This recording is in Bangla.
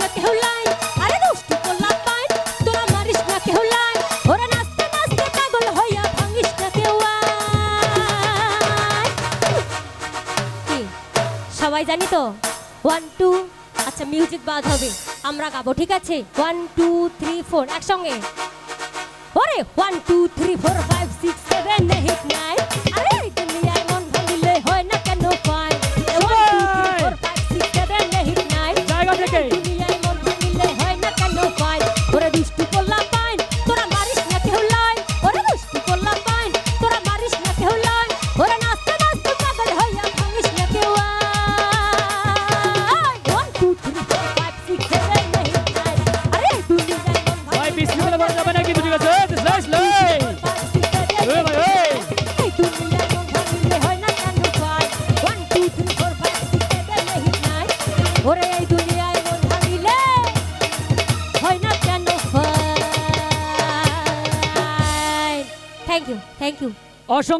না কেউ লাই আরে দুষ্টু পোলা পাইন তোরা মারিস না কেউ লাই ওরে নাচতে নাচতে পাগল হইয়া ভাঙিস না কেউ কি সবাই জানি তো 1 2 আচ্ছা মিউজিক বাজ হবে আমরা গাবো ঠিক আছে 1 2 3 4 একসঙ্গে ওরে 1 2 3 4 5 6 7 8 9 আরে এই দুনিয়ায় মন ভাঙিলে হয় না কেন পাই 1 2 3 4 5 6 7 8 9 জায়গা থেকে দুনিয়ায় মন ভাঙিলে হয় না কেন পাই ওরে দুষ্টু পোলা পাইন তোরা মারিস না কেউ লাই ওরে দুষ্টু পোলা পাইন তোরা মারিস না কেউ লাই ওরে নাচতে নাচতে পাগল হইয়া ভাঙিস না কেউ 1 2 3 4 5 6 7 8 9 আরে এই দুনিয়ায় মন ভাই ভাঙিলে বিসমিল্লাহ বলা যাবে না কিন্তু ঠিক আছে স্লাই স্লাই ওরে ভাই ওই এই দুনিয়ায় মন ভাঙিলে হয় না কেন পাই 1 2 3 4 5 6 7 8 9 ওরে এই দুনিয়ায় মন ভাঙিলে হয় না কেন পাই থ্যাংক ইউ অসংখ্য